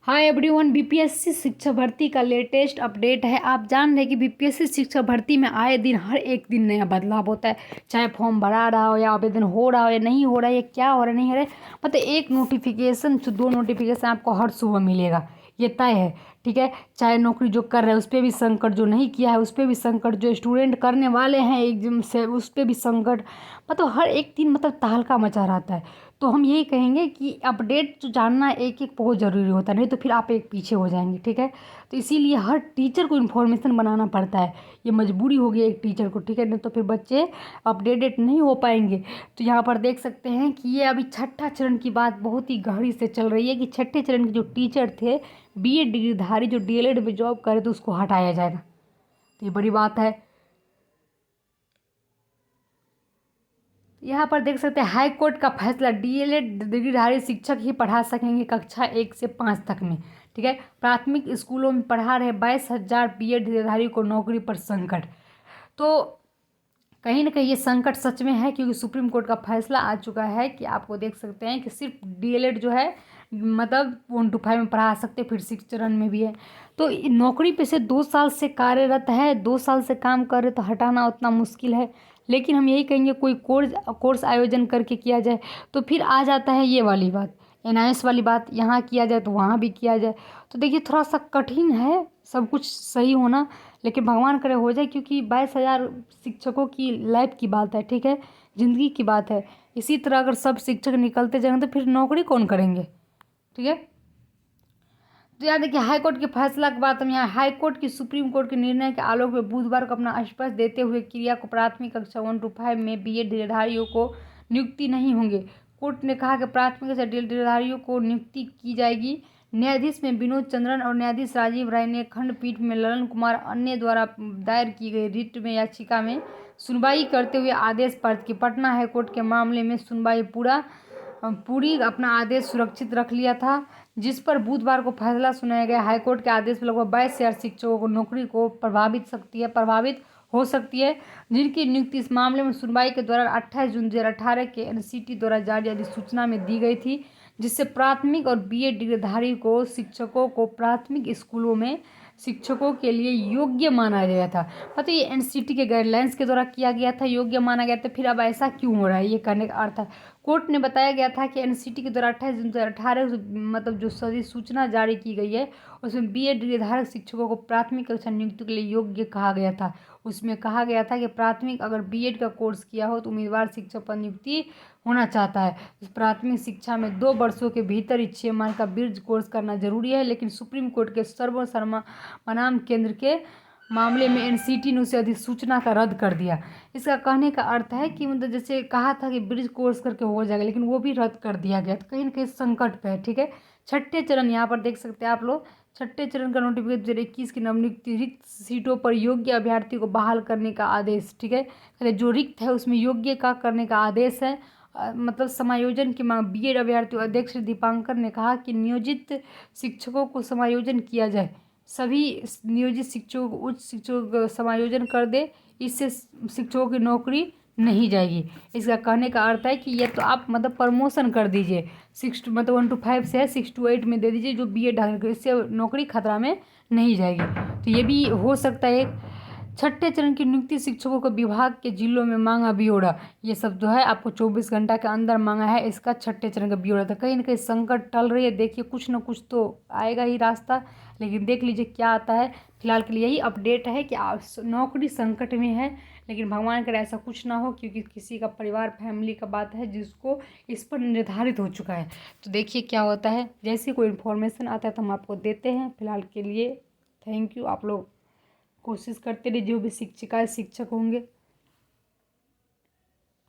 Hi everyone, BPSC शिक्षक भर्ती का लेटेस्ट अपडेट है। आप जान रहे हैं कि बीपीएससी शिक्षक भर्ती में आए दिन हर एक दिन नया बदलाव होता है। चाहे फॉर्म भरा रहा हो या आवेदन हो रहा हो या नहीं हो रहा है या क्या हो रहा है नहीं हो रहा है, मतलब एक नोटिफिकेशन से दो नोटिफिकेशन आपको हर सुबह मिलेगा, ये तय है। ठीक है, चाहे नौकरी जो कर रहे हैं उस पर भी संकट, जो नहीं किया है उस पर भी संकट, जो स्टूडेंट करने वाले हैं एग्जाम से उस पर भी संकट, मतलब हर एक दिन मतलब तहलका मचा रहता है। तो हम यही कहेंगे कि अपडेट जो जानना एक एक बहुत ज़रूरी होता है, नहीं तो फिर आप एक पीछे हो जाएंगे। ठीक है, तो इसीलिए हर टीचर को इन्फॉर्मेशन बनाना पड़ता है, ये मजबूरी हो गई एक टीचर को। ठीक है, नहीं तो फिर बच्चे अपडेटेड नहीं हो पाएंगे। तो यहाँ पर देख सकते हैं कि ये अभी छठा चरण की बात बहुत ही गहरी से चल रही है कि छठे चरण के जो टीचर थे, बीएड डिग्रीधारी जो डीएलएड में जॉब करे, तो उसको हटाया जाएगा। तो ये बड़ी बात है। यहाँ पर देख सकते हैं हाई कोर्ट का फैसला, डीएलएड डिग्रीधारी शिक्षक ही पढ़ा सकेंगे कक्षा 1 से 5 तक में। ठीक है, प्राथमिक स्कूलों में पढ़ा रहे 22,000 बीएड डिग्रीधारी को नौकरी पर संकट। तो कहीं ना कहीं ये संकट सच में है, क्योंकि सुप्रीम कोर्ट का फैसला आ चुका है कि आपको देख सकते हैं कि सिर्फ डीएलएड जो है मतलब 1 to 5 में पढ़ा सकते, फिर 6 चरण में भी है। तो नौकरी पे से 2 साल से कार्यरत है, 2 साल से काम कर रहे, तो हटाना उतना मुश्किल है। लेकिन हम यही कहेंगे कोई कोर्स आयोजन करके किया जाए, तो फिर आ जाता है ये वाली बात, एनआईएस वाली बात, यहाँ किया जाए तो वहाँ भी किया जाए। तो देखिए थोड़ा सा कठिन है सब कुछ सही होना, लेकिन भगवान करे हो जाए, क्योंकि 22,000 शिक्षकों की लाइफ की बात है। ठीक है, ज़िंदगी की बात है। इसी तरह अगर सब शिक्षक निकलते जाएंगे तो फिर नौकरी कौन करेंगे। ठीक है, तो याद देखिए हाई कोर्ट के फैसला के बाद हम यहाँ हाई कोर्ट की सुप्रीम कोर्ट के निर्णय के आलोक में बुधवार को अपना स्पष्ट देते हुए क्रिया को प्राथमिक कक्षा 1 to 5 में बीएड डिग्रीधारियों को नियुक्ति नहीं होंगे। कोर्ट ने कहा कि प्राथमिक कक्षा डिग्रीधारियों को नियुक्ति की जाएगी। न्यायाधीश में विनोद चंद्रन और न्यायाधीश राजीव राय ने खंडपीठ में ललन कुमार अन्य द्वारा दायर की गई रिट में याचिका में सुनवाई करते हुए आदेश पारित की। पटना हाईकोर्ट के मामले में सुनवाई पूरी अपना आदेश सुरक्षित रख लिया था, जिस पर बुधवार को फैसला सुनाया गया। हाईकोर्ट के आदेश में लगभग 22,000 शिक्षकों को नौकरी को प्रभावित हो सकती है, जिनकी नियुक्ति इस मामले में सुनवाई के दौरान 28 जून 2018 के एनसीटी द्वारा जारी अधिसूचना में दी गई थी, जिससे प्राथमिक और बीएड डिग्रीधारी को शिक्षकों को प्राथमिक स्कूलों में शिक्षकों के लिए योग्य माना गया था। पता है ये एनसीटी के गाइडलाइंस के द्वारा किया गया था, योग्य माना गया था। फिर अब ऐसा क्यों हो रहा है, ये करने का अर्थ है कोर्ट ने बताया गया था कि एनसीटी के द्वारा 28 जून 2018 मतलब जो सभी सूचना जारी की गई है, उसमें बीएड डिग्रीधारक शिक्षकों को प्राथमिक कक्षा नियुक्ति के लिए योग्य कहा गया था। उसमें कहा गया था कि प्राथमिक अगर बीएड का कोर्स किया हो तो उम्मीदवार शिक्षक पर नियुक्ति होना चाहता है। प्राथमिक शिक्षा में 2 वर्षों के भीतर ही 6 माह का ब्रिज कोर्स करना जरूरी है, लेकिन सुप्रीम कोर्ट के सर्वसम्मनाम केंद्र के मामले में एनसीटी ने उसे अधिसूचना का रद्द कर दिया। इसका कहने का अर्थ है कि मतलब जैसे कहा था कि ब्रिज कोर्स करके हो जाएगा, लेकिन वो भी रद्द कर दिया गया, तो कहीं ना कहीं संकट पे है। ठीक है, छठे चरण यहाँ पर देख सकते हैं आप लोग, छठे चरण का नोटिफिकेशन 2021 की नवनियुक्ति रिक्त सीटों पर योग्य अभ्यर्थी को बहाल करने का आदेश। ठीक है, जो रिक्त है उसमें योग्य का करने का आदेश है। मतलब समायोजन की मांग, बीएड अभ्यर्थी अध्यक्ष दीपांकर ने कहा कि नियोजित शिक्षकों को समायोजन किया जाए, सभी नियोजित शिक्षकों को उच्च शिक्षकों का समायोजन कर दे, इससे शिक्षकों की नौकरी नहीं जाएगी। इसका कहने का अर्थ है कि ये तो आप मतलब प्रमोशन कर दीजिए, 6 मतलब 1 to 5 से है 6 to 8 में दे दीजिए जो बीएड, इससे नौकरी खतरा में नहीं जाएगी। तो ये भी हो सकता है। छठे चरण की नियुक्ति शिक्षकों को विभाग के जिलों में मांगा ब्यौरा, ये सब जो है आपको 24 घंटा के अंदर मांगा है, इसका छठे चरण का ब्यौरा था। कहीं ना कहीं संकट टल रही है, देखिए कुछ ना कुछ तो आएगा ही रास्ता, लेकिन देख लीजिए क्या आता है। फिलहाल के लिए यही अपडेट है कि आप नौकरी संकट में है, लेकिन भगवान करे ऐसा कुछ ना हो, क्योंकि किसी का परिवार फैमिली का बात है जिसको इस पर निर्धारित हो चुका है। तो देखिए क्या होता है, जैसे कोई इन्फॉर्मेशन आता है तो हम आपको देते हैं। फिलहाल के लिए थैंक यू। आप लोग कोशिश करते रहिए, जो भी शिक्षिका शिक्षक होंगे